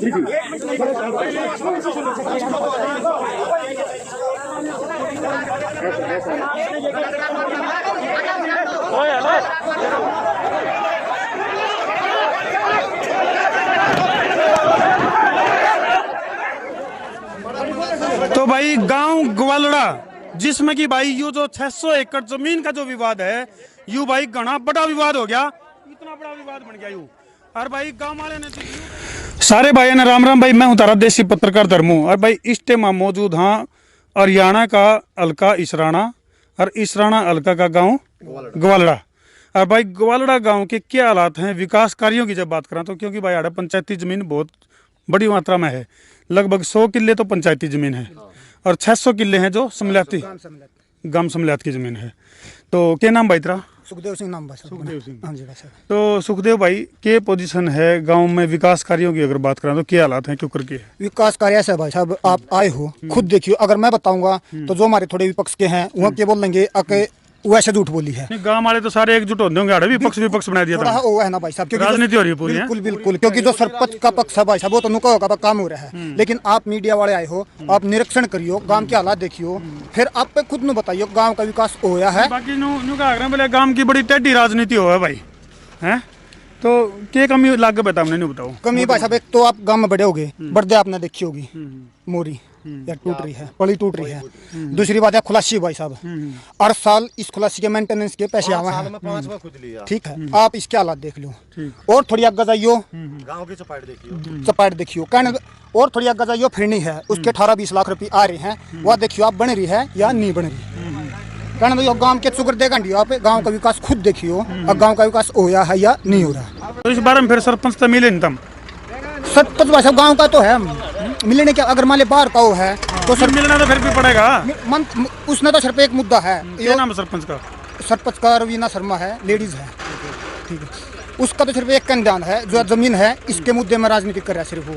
तो भाई गांव ग्वालड़ा, जिसमें कि भाई यू जो 600 एकड़ जमीन का जो विवाद है, यू भाई घना बड़ा विवाद हो गया, इतना बड़ा विवाद बन गया यू। और भाई गांव वाले ने सारे भाई ने राम राम भाई, मैं हूं तारा देसी पत्रकार धर्मू। और भाई इस टाइम मौजूद हाँ हरियाणा का हल्का इसराना और इसराना हल्का का गांव ग्वालड़ा। और भाई ग्वालड़ा गांव के क्या हालात हैं विकास कार्यों की जब बात करें तो, क्योंकि भाई आड़ा पंचायती जमीन बहुत बड़ी मात्रा में है, लगभग 100 किले तो पंचायती जमीन है और 600 किले हैं जो समल्याती गांव समल्यात की जमीन है। तो क्या नाम भाई तेरा? सुखदेव सिंह नाम भाई। सुखदेव सिंह। हाँ जी भाई। तो सुखदेव भाई के पोजीशन है गांव में विकास कार्यों की अगर बात करें तो क्या हालात हैं, क्यों करके विकास कार्य ऐसा है भाई साहब, आप आए हो खुद देखियो। अगर मैं बताऊंगा तो जो हमारे थोड़े विपक्ष के हैं वो क्या बोल लेंगे कि वैसे झूठ बोली है। गांव वाले तो सारे एकजुट होते होंगे, आड़े विपक्ष बना दिया था। वो है ना भाई साहब, क्योंकि राजनीति हो रही है पूरी। बिल्कुल बिल्कुल, क्योंकि जो सरपंच का पक्ष है भाई साहब वो तो नुका होगा काम हो रहा है, लेकिन आप मीडिया वाले आए हो, आप निरीक्षण करियो, गांव के हालात देखियो, फिर आप पे खुद न बताइयो गांव का विकास होया है। बाकी बोले गांव की बड़ी टेढ़ी राजनीति हो है भाई, है तो क्या कमी लाग के बता, नहीं बताओ कमी भाई साहब। एक तो आप गांव में बड़े होगे, बर्दे आपने देखी होगी, मोरी या टूट रही है, पड़ी टूट रही है। दूसरी बात है खुलासी भाई साहब, हर साल इस खुलासी के मेंटेनेंस के पैसे आवे हैं, ठीक है। आप इसके हालात देख लो और थोड़ी आगे जाइयो, गांव की चपाट देखियो कहने, और थोड़ी आगे जाइयो फिरनी है, उसके 18-20 लाख रुपए आ रहे हैं, वह देखियो आप बन रही है या नहीं बन रही। कहने दो गांव के चुकर देगा आप गांव का विकास खुद देखियो, और गांव का विकास होया है या नहीं हो रहा। तो इस बारे में फिर सरपंच तो मिले नहीं, सरपंच भाई साहब गाँव का तो है, मिलने क्या अगर मान ले बाहर का वो है तो सर मिलना तो फिर भी पड़ेगा। उसने तो सिर्फ एक मुद्दा है। क्या नाम है सरपंच का? सरपंच का रवीना शर्मा है, लेडीज है, ठीक है। उसका तो सिर्फ एक कन्यान है, जो जमीन है इसके मुद्दे में राजनीति कर रहा है सिर्फ वो।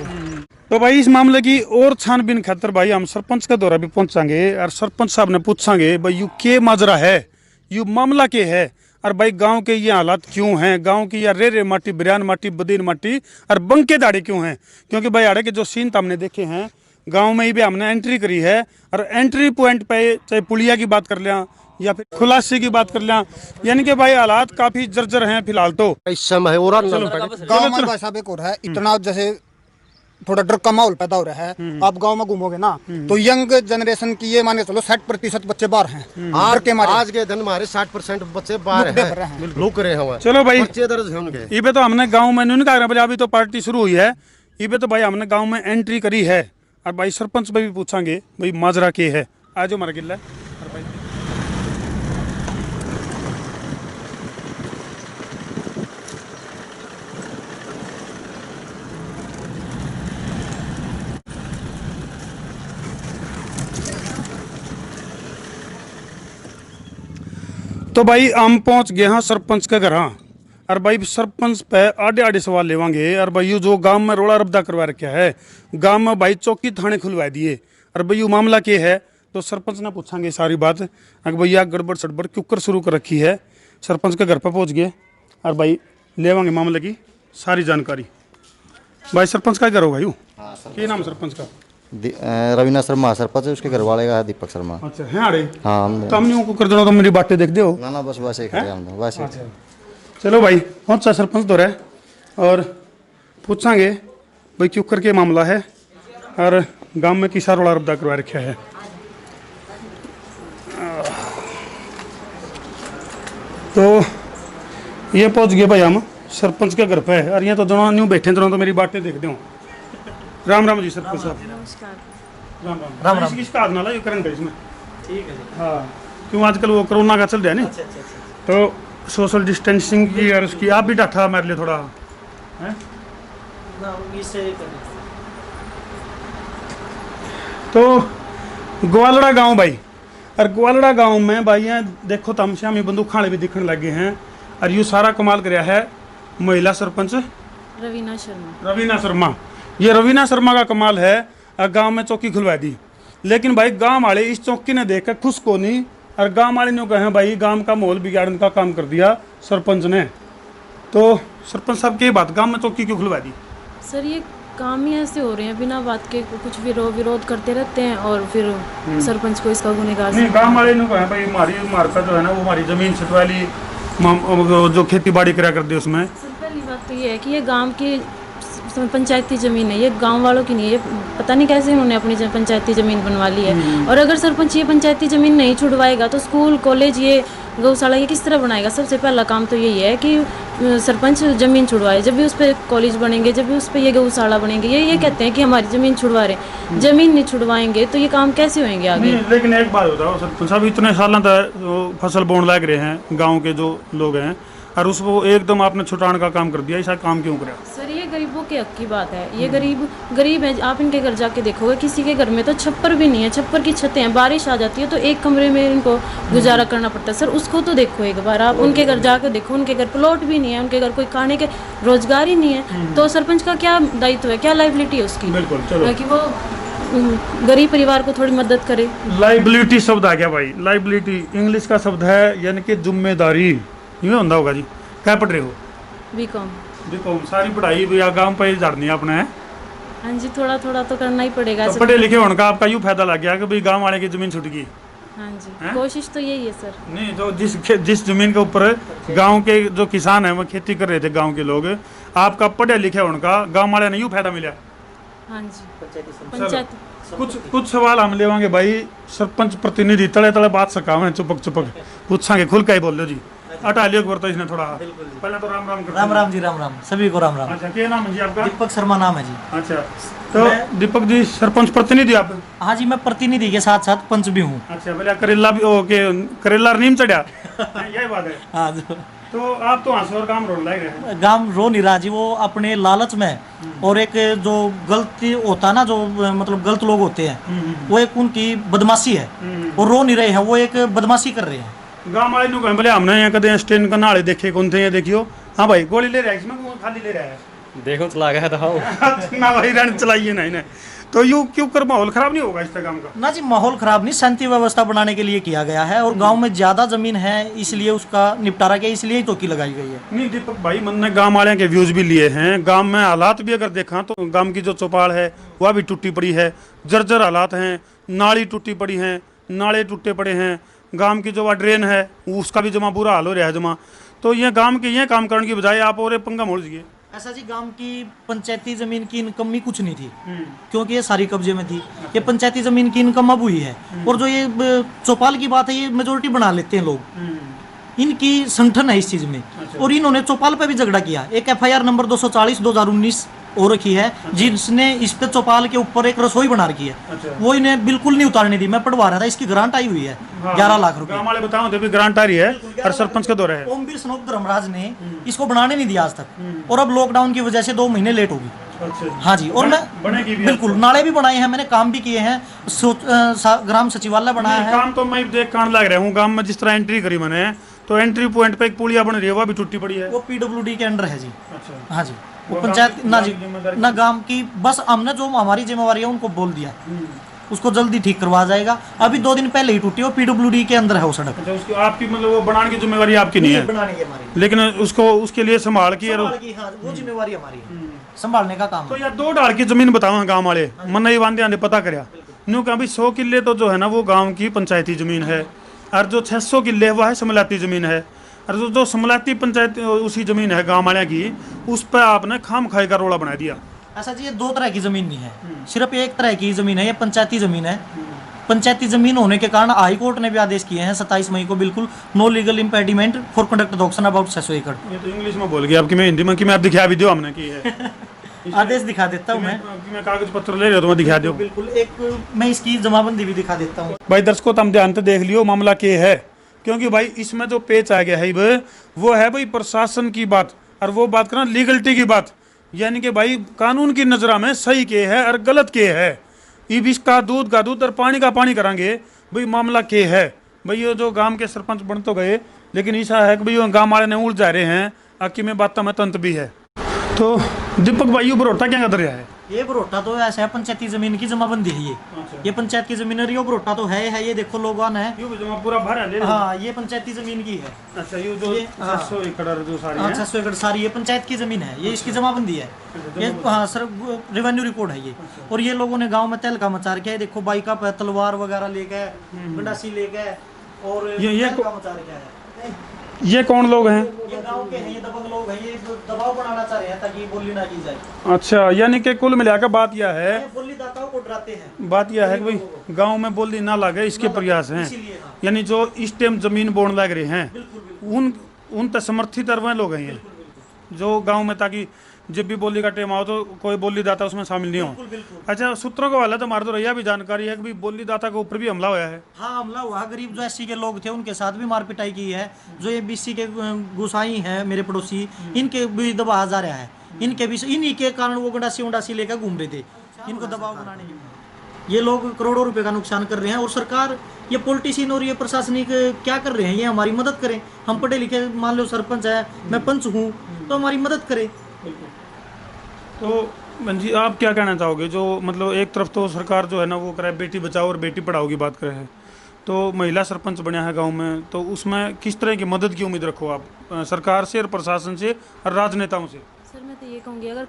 तो भाई इस मामले की और छानबीन खातर भाई हम सरपंच का दौरा भी पहुंचाएंगे और सरपंच साहब ने पूछांगे भाई यू के माजरा है, यू मामला के है, और भाई गांव के ये हालात क्यों हैं, गांव की या रे माटी, बिरयान माटी, बदीन माटी और बंके दाड़े क्यों हैं। क्योंकि भाई आड़े के जो सीन हमने देखे हैं गांव में ही भी हमने एंट्री करी है, और एंट्री पॉइंट पे चाहे पुलिया की बात कर लिया या फिर खुलासी की बात कर लिया, यानी कि भाई हालात काफी जर्जर हैं फिलहाल। तो इस समय हो रहा गाँव में भाई साहब एक और है, इतना जैसे थोड़ा डर का माहौल पैदा हो रहा है। आप गांव में घूमोगे ना तो यंग जनरेशन की ये माने चलो 60% बच्चे बाहर हैं। आज के दिन हमारे 60% बच्चे बाहर हैं, लुक रहे हैं। चलो भाई बच्चे दर्ज होंगे। इबे तो हमने गांव में नहीं कहा, अभी तो पार्टी शुरू हुई है, इबे तो भाई हमने गांव में एंट्री करी है। और भाई सरपंच भाई भी पूछांगे भाई माजरा के है, आज हमारा गिल्ला तो भाई हम पहुंच गए हाँ सरपंच के घर। हाँ और भाई सरपंच पे आड़े आड़े सवाल लेवांगे। और भाई जो गांव में रोड़ा रब्दा करवा रखा है, गांव में भाई चौकी थाने खुलवा दिए, और भाई यू मामला के है तो सरपंच ने पूछांगे सारी बात, अगर भैया गड़बड़ सड़बड़ क्यों कर शुरू कर रखी है। सरपंच के घर पर पहुंच गए और भाई लेवांगे मामले की सारी जानकारी। भाई सरपंच का घर होगा यूँ, क्या नाम सरपंच का? रवीना शर्मा सरपंच है, उसके घर वाले का है दीपक शर्मा। अच्छा है अरे हाँ, तो हमने को कर देना तो मेरी बातें देख दो ना बस वैसे ही खड़े हम वैसे। अच्छा चलो भाई पहुंचा सरपंच तो रहे और पूछांगे भाई क्यों करके मामला है और गांव में किसा रोड़ा रब्दा करवा रखा है। तो ये पहुंच गए भाई हम सरपंच के घर पे है, और ये तो दोनों न्यू बैठे दोनों तो मेरी बातें देख दो। राम राम जी सरपंच साहब। नमस्कार। राम राम राम राम। इसका आग नाला ये करंट है इसमें, ठीक है जी। हाँ क्यों आजकल वो कोरोना का चल रहा है ना, तो सोशल डिस्टेंसिंग की और उसकी आप भी डाटा मेरे लिए थोड़ा है तो ग्वालड़ा गांव भाई, और ग्वालड़ा गांव में भाई यहाँ देखो तमश्यामी बंदूक खाने भी दिखने लगे हैं, और यू सारा कमाल कराया है महिला सरपंच रवीना शर्मा। रवीना शर्मा, ये रवीना शर्मा का कमाल है, गांव में चौकी खुलवा दी। लेकिन भाई गांव वाले इस चौकी ने देख कर खुश को नहीं, और गांव वाले ने कहे भाई गांव का माहौल बिगाड़ने का काम कर दिया सरपंच ने। तो सरपंच साहब की बात, गांव में चौकी क्यों खुलवा दी? सर ये काम ही ऐसे हो रहे हैं बिना बात के, कुछ विरोध करते रहते हैं और फिर सरपंच को इसका गुनहगार नहीं गांव वाले ने कहा भाई हमारी मार्का जो है ना वो हमारी जमीन छटवाली जो खेती बाड़ी करा करते उसमें। सर पहली बात तो ये है कि ये गांव की पंचायती ज़मीन है, ये गांव वालों की नहीं है। पता नहीं कैसे उन्होंने अपनी पंचायती ज़मीन बनवा ली है। और अगर सरपंच ये पंचायती ज़मीन नहीं छुड़वाएगा तो स्कूल कॉलेज ये गौशाला ये किस तरह बनाएगा। सबसे पहला काम तो यही है कि सरपंच ज़मीन छुड़वाए। जब भी उस पर कॉलेज बनेंगे, जब भी उस पर ये गौशाला बनेंगे, ये कहते हैं कि हमारी ज़मीन छुड़वा रहे। ज़मीन नहीं छुड़वाएंगे तो ये काम कैसे होंगे आगे। लेकिन एक बात बताओ सरपंच साहब, इतने साल तक फसल बोने लग रहे हैं गाँव के जो लोग हैं और उसको एकदम आपने छुटाने का काम कर दिया, ऐसा काम क्यों करा? सर ये गरीबों के हक की बात है। ये गरीब है। आप इनके घर जाके देखोगे किसी के घर में तो छप्पर भी नहीं है, छप्पर की छतें हैं। बारिश आ जाती है तो एक कमरे में इनको गुजारा करना पड़ता है। सर उसको तो देखो एक बार, आप उनके घर जाकर देखो, उनके घर प्लॉट भी नहीं है, उनके घर कोई खाने के रोजगार ही नहीं है। तो सरपंच का क्या दायित्व है, क्या लाइबिलिटी है उसकी? बिल्कुल, चलो कि वो गरीब परिवार को थोड़ी मदद करे। लाइबिलिटी शब्द आ गया भाई। लाइबिलिटी इंग्लिश का शब्द है, यानी कि जिम्मेदारी। यूँ होता होगा जी। क्या पढ़ रहे हो? बीकॉम। देखो सारी पढ़ाई भी गाँव पर झाड़नी है अपने है। हाँ जी, थोड़ा थोड़ा तो करना ही पड़ेगा। तो पढ़े लिखे होने का आपका यूँ फायदा लग गया कि भाई गाँव वाले की जमीन छूट गई। हाँ जी, कोशिश तो यही है सर। नहीं तो जिस जमीन के ऊपर गांव के जो किसान हैं वो खेती कर रहे थे, गांव के लोग, आपका पढ़े लिखे होने का गांव वाले ने यूँ फायदा मिला। हाँ जी, पंचायत। कुछ सवाल हम लेवांगे भाई। सरपंच प्रतिनिधि तले तले बात सकावे चुपक पूछांगे, खुल के ही बोल लो जी। हटा लियो एक इसने थोड़ा। पहले तो राम राम करते हैं। राम राम जी, राम राम सभी को राम राम। अच्छा, क्या नाम है जी आपका? दीपक शर्मा नाम है जी। अच्छा, तो दीपक जी सरपंच प्रतिनिधि आप? हाँ जी, मैं प्रतिनिधि के साथ साथ पंच भी हूँ। अच्छा, बोले करेला भी ओके, करेला नीम चढ़ा यही बात है। हाँ तो आप तो हंस और काम रोड लग रहे हैं। गांव रो नहीं रहा जी, वो अपने लालच में और एक जो गलती होता है ना, जो मतलब गलत लोग होते हैं, वो एक उनकी बदमाशी है। और रो नहीं रहे हैं, वो एक बदमाशी कर रहे हैं। गाँव वाले नु बोले हमने यहाँ कदे स्टैंड का नाले देखे कौन थे, ये देखियो। हाँ भाई, गोली ले रहा है इसमें, खाली ले रहा है। देखो चला गया था ना भाई रन चलाइए नहीं। तो यूँ क्यों कर माहौल खराब नहीं होगा इस काम का? ना जी, माहौल खराब नहीं, शांति व्यवस्था बनाने के लिए किया गया है। और गांव में ज्यादा जमीन है इसलिए उसका निपटारा किया, इसलिए ही चौकी लगाई गई है। नहीं दीपक भाई, मैंने गाँव वाले के व्यूज भी लिए हैं। गाँव में हालात भी अगर देखा तो गाँव की जो चौपाल है वह भी टूटी पड़ी है, जर्जर हालात हैं। नाली टूटी पड़ी हैं, नाले टूटे पड़े हैं। गांव की जो ड्रेन है उसका भी जमा बुरा हाल हो रहा है जमा। तो ये गांव के ये काम करने की बजाय आप और पंगा मोड़ दीजिए। ऐसा जी, गांव की पंचायती जमीन की इनकम भी कुछ नहीं थी, क्योंकि ये सारी कब्जे में थी। ये पंचायती जमीन की इनकम अब हुई है। और जो ये चौपाल की बात है, ये मेजोरिटी बना लेते हैं लोग, इनकी संगठन है इस चीज में। और इन्होंने चौपाल पे भी झगड़ा किया। एक FIR नंबर 240/2019 हो रखी है, जिसने इस पे चौपाल के ऊपर एक रसोई बना रखी है। वो इन्हें बिल्कुल नहीं उतारने दी। मैं पढ़वा रहा था, इसकी ग्रांट आई हुई है 11 लाख रुपए। गाँव वाले बताओ तो भी ग्रांट आ रही है और सरपंच का दौरा है। ओमवीर स्नोक धर्मराज ने इसको बनाने नहीं दिया आज तक। और अब लॉकडाउन की वजह से 2 महीने लेट होगी। हाँ जी, और मैं बिल्कुल नाले भी बनाए हैं, मैंने काम भी किए हैं, ग्राम सचिवालय बनाया है। काम तो मैं देख कान लग रहा हूँ। गाँव में जिस तरह एंट्री करी मैंने, तो एंट्री पॉइंट पे एक पुलिया बन रही है, वो भी टूटी पड़ी है। वो PWD के अंडर है जी। अच्छा, हाँ जी, वो पंचायत ना जी ना गांव की, बस हमने जो हमारी जिम्मेवारी है उनको बोल दिया, उसको जल्दी ठीक करवा जाएगा। अभी 2 दिन पहले ही टूटी, वो PWD के अंदर है वो सड़क। अच्छा, उसकी आपकी मतलब वो बनाने की जिम्मेवारी आपकी नहीं है? बनाने की हमारी, लेकिन उसको उसके लिए संभाल की हाँ, वो जिम्मेवारी हमारी है, संभालने का काम। तो यार 2 डाल की जमीन बताओ गाँव वाले, मन ही बांधे आंधे पता करया न्यू कहा भाई 100 किले तो जो है ना वो गाँव की पंचायती जमीन है, और जो 600 किले वह है समलाती जमीन है। और जो समलाती पंचायत उसी जमीन है गाँव वाले की, उस पर आपने खाम खाई का रोड़ा बना दिया। ऐसा जी, ये 2 तरह की जमीन नहीं है, सिर्फ एक तरह की जमीन है, ये पंचायती जमीन है। पंचायती जमीन होने के कारण हाई कोर्ट ने भी आदेश किए हैं 27 मई को, बिल्कुल no legal impediment for conduct auction about 600 एकड़। ये तो इंग्लिश में बोल गया आपकी, मैं हिंदी में कि मैं आप दिखा भी दो हमने की है। आदेश दिखा देता हूँ मैं कागज पत्र ले रहा हूँ तो मैं दिखा दो। बिल्कुल, एक मैं इसकी जमाबंदी भी दिखा देता हूँ। भाई दर्शकों, तुम ध्यान से देख लियो मामला क्या है, क्योंकि भाई इसमें जो पेच आ गया है वो है भाई प्रशासन की बात, और वो बात करना लीगलिटी की बात, यानी कि भाई कानून की नजरा में सही के है और गलत के है। ई इसका दूध का दूध और पानी का पानी करांगे भाई, मामला के है भाई। ये जो गांव के सरपंच बन तो गए, लेकिन ऐसा है कि भाई गाँव वाले ने उड़ जा रहे हैं, आखिर में बात में तंत भी है। तो दीपक भाई भरोटा क्या कर रहा है? ये बरोटा तो ऐसा है, पंचायती जमीन की जमाबंदी है ये पंचायत की जमीन है। ये बरोटा तो है, ये देखो लोगान है, ये जमा पूरा भर है ले लो। हाँ ये पंचायती जमीन की है। अच्छा ये जो 600 एकड़ जो सारी है 600 एकड़ सारी ये पंचायत की जमीन है, ये इसकी जमाबंदी है। ये हाँ सर रेवेन्यू रिकॉर्ड है ये। और ये लोगों ने गांव में तहलका मचा रखा है, देखो बाइक पे तलवार वगैरह लेके गंडासी लेके और ये तहलका मचा रखा है। ये कौन लोग हैं? ये गांव के हैं, ये दबंग लोग हैं, ये दबाव बनाना चाह रहे हैं ताकि ये बोली ना की जाए। अच्छा यानी कि कुल मिलाकर बात यह है, ये बोली दाताओं को डराते हैं। बात यह है कि भाई गांव में बोली ना लगे इसके प्रयास हैं। इसीलिए हाँ। यानी जो इस टाइम जमीन बोन लग रहे हैं उन तक समर्थित अरवे लोग हैं ये जो गांव में, ताकि जब भी बोली का टाइम आओ तो कोई बोली दाता उसमें शामिल नहीं हो। अच्छा सूत्रों का वाला तो हमारे तो रैया भी जानकारी है कि बोली दाता के ऊपर भी हमला हुआ है। हाँ हमला हुआ, गरीब जो एससी के लोग थे उनके साथ भी मार पिटाई की है। जो ये बीसी के गुसाई हैं मेरे पड़ोसी, इनके भी दबाव जा रहा है, इनके भी इन्हीं के कारण वो गंडासी उंडासी लेकर घूम रहे थे, इनको दबाव बनाने के। ये लोग करोड़ों रुपए का नुकसान कर रहे हैं और सरकार, ये पॉलिटिशियन और ये प्रशासनिक क्या कर रहे हैं, ये हमारी मदद करें। हम पढ़े लिखे, मान लो सरपंच है, मैं पंच हूँ, तो हमारी मदद करें। तो बहन जी आप क्या कहना चाहोगे? जो मतलब एक तरफ तो सरकार जो है ना वो करे बेटी बचाओ और बेटी पढ़ाओ की बात करे है, तो महिला सरपंच बना है गांव में, तो उसमें किस तरह की मदद की उम्मीद रखो आप सरकार से और प्रशासन से और राजनेताओं से? सर मैं तो ये कहूँगी, अगर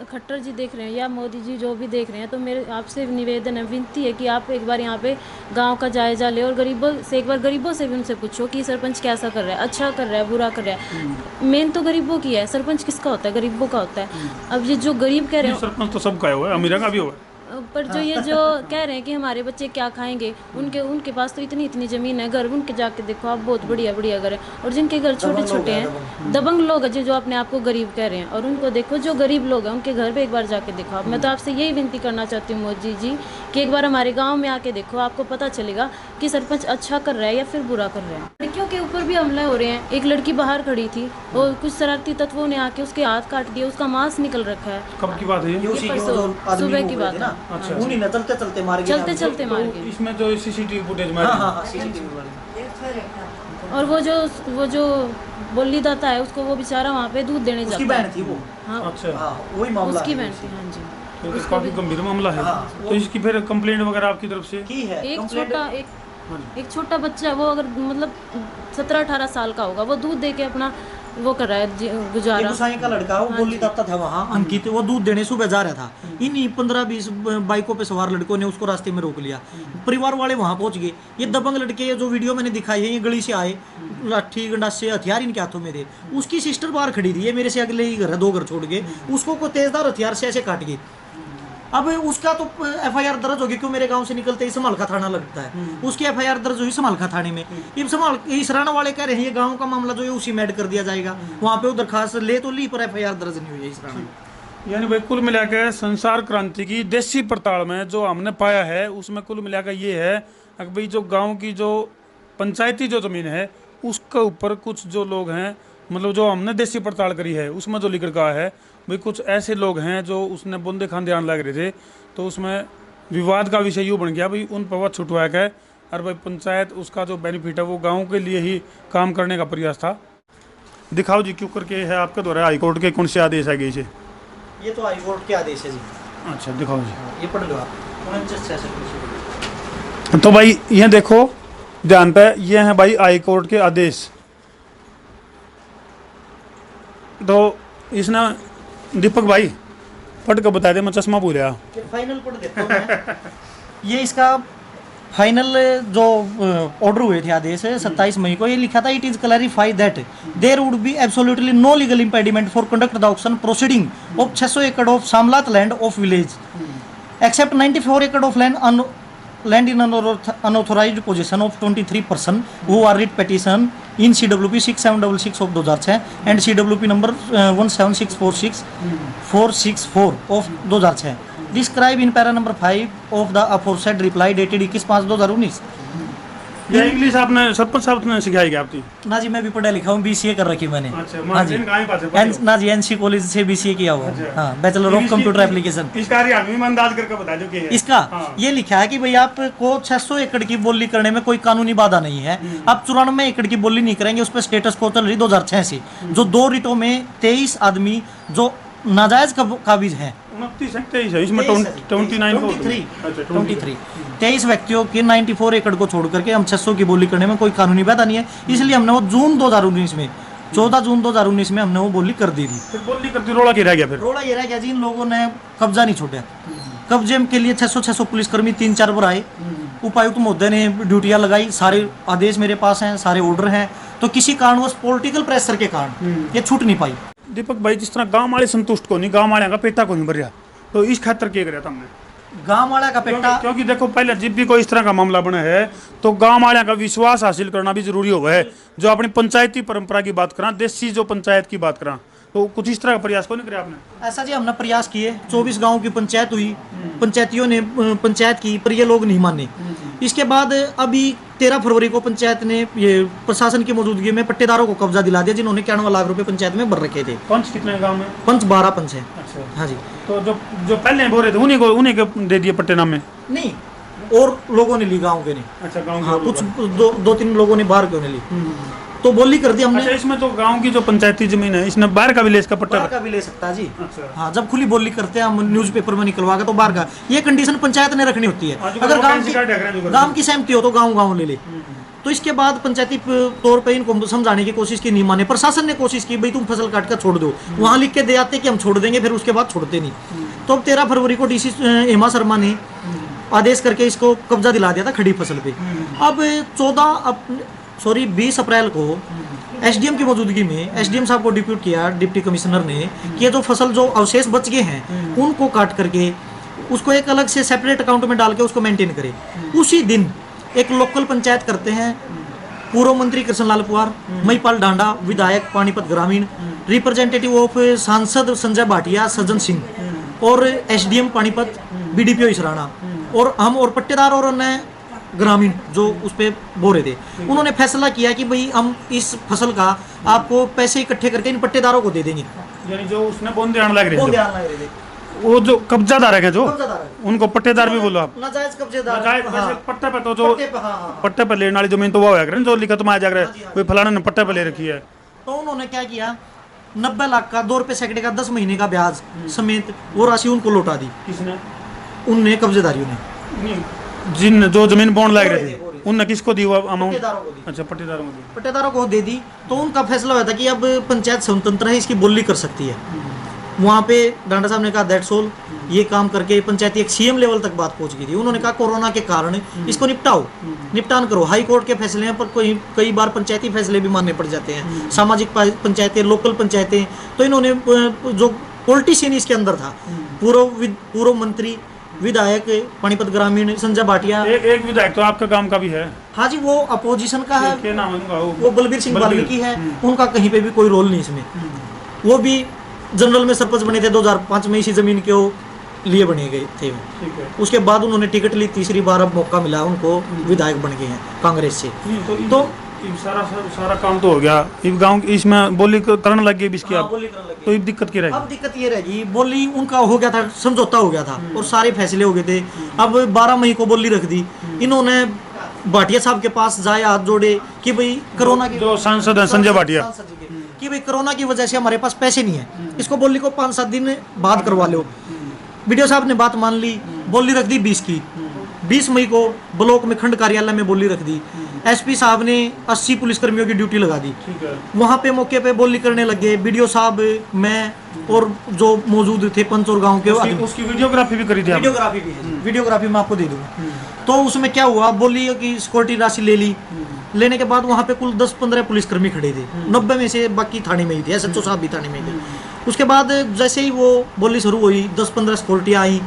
खट्टर जी देख रहे हैं या मोदी जी जो भी देख रहे हैं, तो मेरे आपसे निवेदन है, विनती है कि आप एक बार यहाँ पे गांव का जायजा ले और गरीबों से एक बार गरीबों से भी उनसे पूछो कि सरपंच कैसा कर रहा है, अच्छा कर रहा है, बुरा कर रहा है। मेन तो गरीबों की है, सरपंच किसका होता है? गरीबों का होता है। अब ये जो गरीब कह रहे हैं, सरपंच तो सबका हुआ है, अमीरा का भी हुआ है, पर जो ये जो कह रहे हैं कि हमारे बच्चे क्या खाएंगे, उनके पास तो इतनी ज़मीन है, घर उनके जाके देखो आप, बहुत बढ़िया घर है। और जिनके घर छोटे छोटे हैं, दबंग लोग हैं जो अपने आप को गरीब कह रहे हैं, और उनको देखो जो गरीब लोग हैं उनके घर पे एक बार जाके देखो आप। मैं तो आपसे यही विनती करना चाहती हूँ मोदी जी कि एक बार हमारे गाँव में आके देखो, आपको पता चलेगा कि सरपंच अच्छा कर रहा है या फिर बुरा कर रहा है। लड़कियों के ऊपर भी हमले हो रहे हैं। एक लड़की बाहर खड़ी थी और कुछ शरारती तत्वों ने आके उसके हाथ काट दिए, उसका मांस निकल रखा है। कब की बात है ये? सुबह की बात है। अच्छा उन्हीं ने चलते चलते मार गए। इसमें जो सीसीटीवी फुटेज में और वो जो बोली दाता है उसको, वो बेचारा वहाँ पे दूध देने जाता है। उसकी बहन थी वो। हाँ अच्छा वही मामला उसकी बहन थी। हाँ जी तो काफी गंभीर मामला है। तो इसकी फिर कंप्लेंट वगैरह आपकी तरफ से की है? एक छोटा बच्चा, वो अगर मतलब 17-18 साल का होगा, वो दूध दे के अपना वो कर रहा है गुजारा। गुसाई का लड़का, वो बोली दाता था वहाँ अंकित, वो दूध देने सुबह जा रहा था। इन्हीं 15-20 बाइकों पे सवार लड़कों ने उसको रास्ते में रोक लिया। परिवार वाले वहाँ पहुँच गए। ये दबंग लड़के जो वीडियो मैंने दिखाई है, ये गली से आए, लाठी गंडासे हथियार इनके हाथों में थे। उसकी सिस्टर बाहर खड़ी थी, ये मेरे से अगले ही घर है, 2 घर छोड़ के, उसको कोई तेजदार हथियार से ऐसे काट गए। अब उसका तो एफआईआर दर्ज होगी, क्यों मेरे गांव से निकलते ही समालखा थाना लगता है, उसकी एफआईआर दर्ज हुई समालखा थाने में। इस राणा वाले कह रहे हैं ये गांव का मामला जो है उसी में ऐड कर दिया जाएगा। वहां पे उधर खास ले तो ली, पर एफआईआर दर्ज नहीं हुई है इस राणा। यानी भाई कुल मिलाकर संसार क्रांति की देसी पड़ताल में जो हमने पाया है उसमें कुल मिलाकर ये है कि भाई जो गांव की जो पंचायती जो ज़मीन है उसके ऊपर कुछ जो लोग हैं, मतलब जो हमने देसी पड़ताल करी है उसमें जो लिख रखा है भाई कुछ ऐसे लोग हैं जो उसने बुंदे खान ध्यान लग रहे थे, तो उसमें विवाद का विषय यूँ बन गया भाई उन पर वह छुटवाया गया। और भाई पंचायत उसका जो बेनिफिट है वो गाँव के लिए ही काम करने का प्रयास था। दिखाओ जी क्यों करके है आपके द्वारा हाईकोर्ट के कौन से आदेश है गए से? ये तो हाईकोर्ट के आदेश है जी। अच्छा दिखाओ जी, ये पढ़ लो आप। तो भाई ये देखो ध्यान पे, ये है भाई हाई कोर्ट के आदेश। तो इसने दीपक भाई पढ़ कर बता दे, मैं चश्मा भूल गया। फाइनल पढ़ देता हूं मैं। ये इसका फाइनल जो ऑर्डर हुए थे आदेश 27 मई को, ये लिखा था, it is clarify that there would be absolutely no legal impediment for conduct the auction proceeding of 600 एकड़ of shamlat land of village except 94 एकड़ of land in unauthorized possession of 23 person who are writ petition in CWP 6766 of 2006 and CWP number 17646 of 2006 describe in para number 5 of the aforesaid reply dated 21/5/2019। ये English आपने सरपंच साहब ने सिखाई क्या आपकी? ना जी मैं भी पढ़ा लिखा हूँ, BCA कर रखी मैंने। अच्छा, हाँ जी ना जी NC कॉलेज से BCA किया हुआ। हाँ बैचलर ऑफ कंप्यूटर एप्लीकेशन। इसका अंदाज करके बता दो कि इसका ये लिखा है कि भाई आपको 600 एकड़ की बोली करने में कोई कानूनी बाधा नहीं है। आप 94 एकड़ की बोली नहीं करेंगे, उस पर स्टेटस को चल रही 2006 से, जो 2 रिटों में 23 आदमी जो नाजायज काबिज हैं 29 है 23 है इसमें 29 23 23 व्यक्तियों के 94 एकड़ को छोड़ करके हम 600 की बोली करने में कोई कानूनी बाधा नहीं है, इसलिए हमने वो जून 2019 में 14 जून 2019 में हमने वो बोली कर दी थी। फिर बोली करती रोड़ा की रह गया, फिर रोड़ा ये रह गया जी, इन लोगों ने कब्जा नहीं छोड़ा। कब्जे के लिए 600 पुलिसकर्मी 3-4 बार आए, उपायुक्त महोदय ने ड्यूटियां लगाई, सारे आदेश मेरे पास हैं, सारे ऑर्डर हैं, तो किसी कारणवश पॉलिटिकल प्रेशर के कारण ये छूट नहीं पाई। दीपक भाई जिस तरह गांव वाले संतुष्ट को नहीं, गांव वाले का पेटा को नहीं भर रहा, तो इस खातर क्या कराया हमने गांव वाला का पेटा, क्योंकि देखो पहले जब भी कोई इस तरह का मामला बना है तो गांव वाले का विश्वास हासिल करना भी जरूरी होगा है। जो अपनी पंचायती परंपरा की बात करा, देसी जो पंचायत की बात करा, तो कुछ इस तरह का प्रयास को नहीं किया आपने? ऐसा जी हमने प्रयास किए, 24 गांव की पंचायत हुई, पंचायतियों ने पंचायत की, पर ये लोग नहीं माने। इसके बाद अभी 13 फरवरी को पंचायत ने ये प्रशासन की मौजूदगी में पट्टेदारों को कब्जा दिला दिया, जिन्होंने 91 लाख रुपए पंचायत में भर रखे थे। पंच कितने गांव में? पंच 12 पंच है। अच्छा, हाँ जी। तो जो पहले बोल रहे थे उन्हीं को दे दिए पट्टे नाम में? नहीं, और लोगों ने ली, गाँव के ने। अच्छा, गाँव हाँ, कुछ 2-3 लोगों ने बाहर क्यों ने ली, तो बोली कर दी हमने। अच्छा, इसमें तो गांव की जो पंचायती जमीन है इसमें बाहर का भी ले इसका पट्टा? बाहर का भी ले सकता है जी। अच्छा। हाँ, जब खुली बोली करते हैं हम न्यूज़पेपर में निकलवा के, तो बाहर का ये कंडीशन पंचायत ने रखनी होती है। अगर गांव की सहमति हो तो गांव ले ले। तो इसके बाद पंचायती तौर पे इनको समझाने की कोशिश की, नहीं माने। प्रशासन ने कोशिश की, भाई तुम फसल काट कर छोड़ दो, वहां लिख के दे आते कि हम छोड़ देंगे, फिर उसके बाद छोड़ते नहीं। तो अब 13 फरवरी को डीसी हेमा शर्मा ने आदेश करके इसको कब्जा दिला दिया था खड़ी फसल पे। अब 20 अप्रैल को एसडीएम की मौजूदगी में एसडीएम साहब को डिप्यूट किया डिप्टी कमिश्नर ने कि ये जो फसल जो अवशेष बच गए हैं उनको काट करके उसको एक अलग से सेपरेट अकाउंट में डाल के उसको मेंटेन करे। उसी दिन एक लोकल पंचायत करते हैं, पूर्व मंत्री कृष्णलाल पुआर, महिपाल डांडा, विधायक पानीपत ग्रामीण, रिप्रेजेंटेटिव ऑफ सांसद संजय भाटिया, सज्जन सिंह और एसडीएम पानीपत, बीडीपीओ इसराना और हम और पट्टेदार और अन्य ग्रामीण जो उस पे बो रहे थे, उन्होंने फैसला किया कि भाई हम इस फसल का आपको पैसे इकट्ठे करके इन पट्टेदारों को दे देंगे। यानी जो उसने बोंदे आने लग रहे थे, वो जो कब्जादार है जो उनको पट्टेदार भी बोलो आप? नाजायज कब्जेदार। हाँ। पट्टे पे तो जो पट्टे पे लेने वाली जमीन तो वो है जो लिखत में आ जाकर कोई फलाने ने पट्टे पे ले रखी है। तो उन्होंने क्या किया, 90 लाख का 2 रुपए सैकड़े का 10 महीने का ब्याज समेत वो राशि उनको लौटा दी। किसने? उनने, कब्जेदारियों ने। जिन जो जमीन बॉन्ड लग रहे थे उनने किसको दी वो अमाउंट? अच्छा, पट्टेदारों को दी। पट्टेदारों को दे दी। तो उनका फैसला हुआ था कि अब पंचायत स्वतंत्र है, इसकी बोली कर सकती है। वहाँ पे डांडा साहब ने कहा दैट्स ऑल, ये काम करके पंचायती एक सीएम लेवल तक बात पहुंच गई थी। उन्होंने कहा कोरोना के कारण इसको निपटान करो। हाई कोर्ट के फैसले हैं, पर कई बार पंचायती फैसले भी मानने पड़ जाते हैं, सामाजिक पंचायतें, लोकल पंचायतें। तो इन्होंने जो पॉलिटिशियन इसके अंदर था, पूर्व मंत्री, विधायक पानीपत ग्रामीण संजय भाटिया, एक विधायक तो आपका काम का भी है। हाँ जी, वो अपोजिशन का है। क्या नाम है? वो बलबीर सिंह वाल्मीकि है। उनका कहीं पे भी कोई रोल नहीं इसमें। वो भी जनरल में सरपंच बने थे 2005 में, इसी जमीन के लिए बने गए थे। उसके बाद उन्होंने टिकट ली, तीसरी बार अब मौका मिला उनको, विधायक बन गए हैं कांग्रेस से। तो सारा काम तो हो गया, इस गांव इसमें बोली करने लग गई इसकी। तो अब दिक्कत क्या रहेगी? अब दिक्कत ये रहेगी, बोली उनका हो गया था, समझौता हो गया था और सारे फैसले हो गए थे। अब 12 मई को बोली रख दी इन्होंने। भाटिया साहब के पास जाए, हाथ जोड़े कि भाई कोरोना की, जो सांसद है संजय भाटिया, कि भाई कोरोना की वजह से हमारे पास पैसे नहीं है, इसको बोली को 5-7 दिन बाद करवा लो। वीडियो साहब ने बात मान ली, बोली रख दी 20 की। 20 मई को ब्लॉक में खंड कार्यालय में बोली रख दी। एसपी साहब ने 80 पुलिसकर्मियों की ड्यूटी लगा दी। वहाँ पे मौके पे बोली करने लगे। वीडियो साहब, मैं और जो मौजूद थे पंच और गाँव के, उसकी वीडियोग्राफी भी करी थी। वीडियोग्राफी भी है, वीडियोग्राफी मैं आपको दे दूंगा। तो उसमें क्या हुआ, बोली कि सिक्योरिटी राशि ले ली। लेने के बाद वहाँ पे कुल 10-15 पुलिसकर्मी खड़े थे, 90 में से बाकी थाने में ही थे, एसएचओ साहब भी थाने में थे। उसके बाद जैसे ही वो बोली शुरू हुई, 10-15 सिक्योरिटियाँ आई।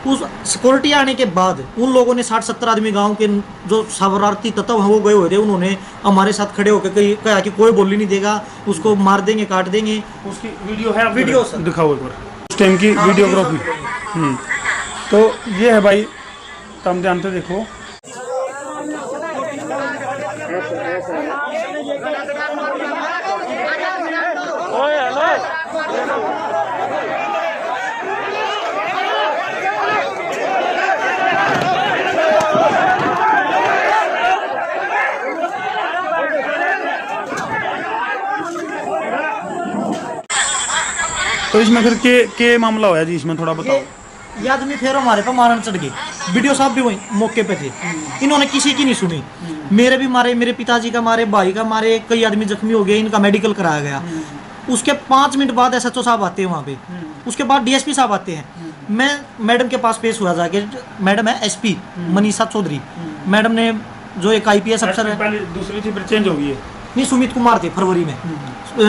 उस सिक्योरिटी आने के बाद उन लोगों ने 60-70 आदमी गांव के जो शरारती तत्व हैं वो गए हुए थे, उन्होंने हमारे साथ खड़े होकर कहा कि कोई बोली नहीं देगा, उसको मार देंगे, काट देंगे। उसकी वीडियो है, वीडियो दिखाओ एक बार उस टाइम की वीडियोग्राफी। तो ये है भाई, तुम जानते देखो। तो इसमें फिर के मामला होया जी, इसमें थोड़ा बताओ। ये आदमी फिर हमारे पे मारन चढ़ गए। वीडियो साहब भी वहीं मौके पे थे। इन्होंने किसी की नहीं सुनी। मेरे भी मारे, मेरे पिताजी का मारे, भाई का मारे, कई आदमी जख्मी हो गए, इनका मेडिकल कराया गया। उसके 5 मिनट बाद SHO साहब आते हैं वहाँ पे। उसके बाद DSP साहब आते हैं। मैं मैडम के पास पेश हुआ जाके। मैडम है SP मनीषा चौधरी। मैडम ने जो एक IPS अफसर है, पहले दूसरी थी फिर चेंज हो गई है। नहीं, सुमित कुमार थे फरवरी में,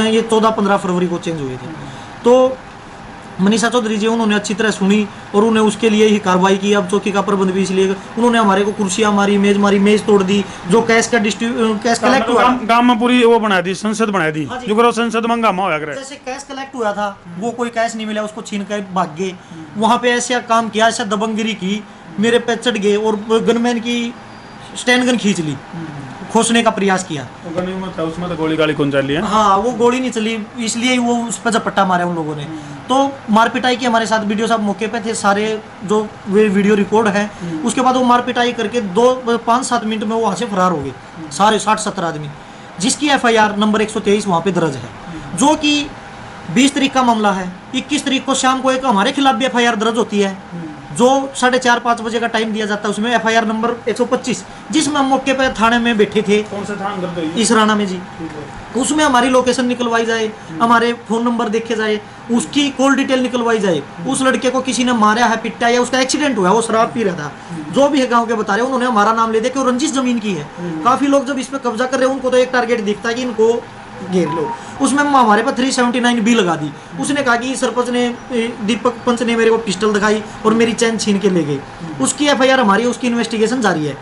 ये 14-15 फरवरी को चेंज हुए थे। तो मनीषा चौधरी जी उन्होंने अच्छी तरह सुनी और उन्हें उसके लिए ही कार्रवाई की। अब चौकी का प्रबंध भी इसलिए उन्होंने हमारे को कुर्सियां मारी, मेज तोड़ दी। जो कैश कलेक्ट हुआ, गांव में पूरी वो बना दी, संसद बना दी, जो करो संसद में हंगामा होया करे। जैसे कैश कलेक्ट हुआ था, वो कोई कैश नहीं मिला, उसको छीन कर भाग गए। वहां पे ऐसा काम किया, ऐसा दबंगगिरी की, मेरे पे चढ़ गए और गनमैन की स्टैंड गन खींच ली, खोसने का प्रयास किया। उसमें तो गोली गाली कौन चली है? हाँ, वो गोली नहीं चली, इसलिए वो उस पर झपट्टा मारा उन लोगों ने। तो मार पिटाई की हमारे साथ। वीडियो साहब मौके पे थे, सारे जो वे वीडियो रिकॉर्ड है। उसके बाद वो मार पिटाई करके 5-7 मिनट में वो वहाँ से फरार हो गए, सारे 60-70 आदमी, जिसकी FIR नंबर 123 वहाँ पे दर्ज है, जो कि 20 तारीख का मामला है। 21 तारीख को शाम को एक हमारे खिलाफ भी FIR दर्ज होती है, जो 4:30-5 बजे का टाइम दिया जाता है। उसमें FIR नंबर 125, जिसमें हम मौके पर थाने में बैठे थे। कौन सा थाना दर्ज हुई? इसराना में जी। उसमें हमारी लोकेशन निकलवाई जाए, हमारे फोन नंबर देखे जाए, उसकी कॉल डिटेल निकलवाई जाए। उस लड़के को किसी ने मारा है, पिटा है, उसका एक्सीडेंट हुआ है, वो शराब पी रहा था, जो भी है गांव के बता रहे, उन्होंने हमारा नाम ले दिया कि वो रंजिश जमीन की है। काफी लोग जब इस पे कब्जा कर रहे हैं, उनको तो एक टारगेट दिखता है कि इनको घेर लो। उसमें हमारे पर 379 बी लगा दी। उसने कहा कि सरपंच ने, दीपक पंच ने मेरे को पिस्टल दिखाई और मेरी चैन छीन के ले गई। उसकी FIR हमारी, उसकी इन्वेस्टिगेशन जारी है।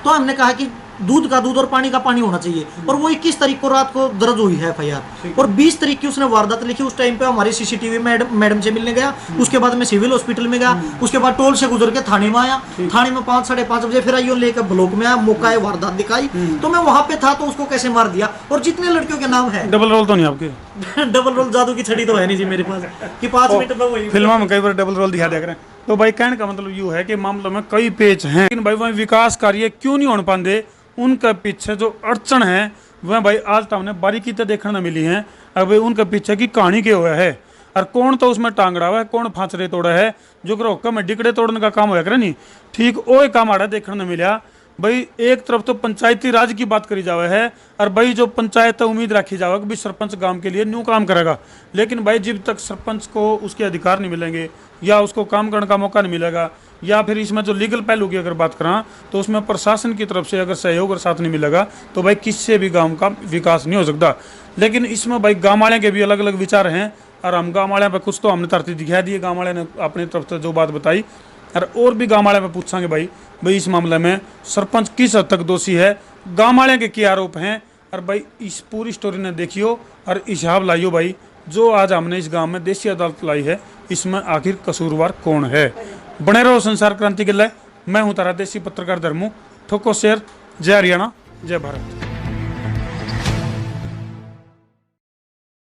तो हमने कहा कि दूध का दूध और पानी का पानी होना चाहिए, और वो 21 तारीख को रात को दर्ज हुई है FIR। और 20 तारीख की उसने वारदात लिखी। उस टाइम पे हमारी CCTV मैडम से मिलने गया। उसके बाद मैं सिविल हॉस्पिटल में गया। उसके बाद टोल से गुजर के थाने में आया। थाने में 5-5:30 बजे फिर आइयो लेकर ब्लॉक में आया। मौका है, वारदात दिखाई, तो मैं वहां पे था। तो उसको कैसे मार दिया, और जितने लड़कियों के नाम है। डबल रोल तो नहीं आपके? डबल रोल जादू की छड़ी तो है नहीं जी मेरे पास कि 5 मिनट में वही फिल्मों में कई बार डबल रोल दिखा दिया करें। तो भाई कहने का मतलब यूँ है कि मामलों में कई पेच हैं, लेकिन भाई वह विकास कार्य क्यों नहीं हो पाते, उनके पीछे जो अड़चन है वह भाई आज तो हमने बारीकी से देखने मिली है। अब उनके पीछे की कहानी क्या हुआ है, और कौन तो उसमें टांगड़ा हुआ है, कौन फांसरे तोड़ा है, जो करो हुक्म में डिकड़े तोड़ने का काम होया करे नहीं। ठीक वो काम आड़ा देखने मिला भाई। एक तरफ तो पंचायती राज की बात करी जावे है, और भाई जो पंचायत उम्मीद रखी जावे कि भाई सरपंच गांव के लिए न्यू काम करेगा। लेकिन भाई जब तक सरपंच को उसके अधिकार नहीं मिलेंगे, या उसको काम करने का मौका नहीं मिलेगा, या फिर इसमें जो लीगल पहलू की अगर बात करें तो उसमें प्रशासन की तरफ से अगर सहयोग और साथ नहीं मिलेगा, तो भाई किससे भी गांव का विकास नहीं हो सकता। लेकिन इसमें भाई गाँव वाले के भी अलग अलग विचार हैं, और हम गाँव वाले पर कुछ तो हमने तरती दिखा दिए, गाँव वाले ने अपनी तरफ से जो बात बताई। और भी गाँव वाले पे पूछांगे भाई इस मामले में सरपंच किस हद तक दोषी है, गाँव वाले के क्या आरोप हैं। और भाई इस पूरी स्टोरी ने देखियो और हिसाब लाइयो भाई, जो आज हमने इस गांव में देसी अदालत लाई है, इसमें आखिर कसूरवार कौन है। बने रहो संसार क्रांति के लिए। मैं हूं तारा देसी पत्रकार धर्मू। ठोको शेर। जय हरियाणा, जय भारत।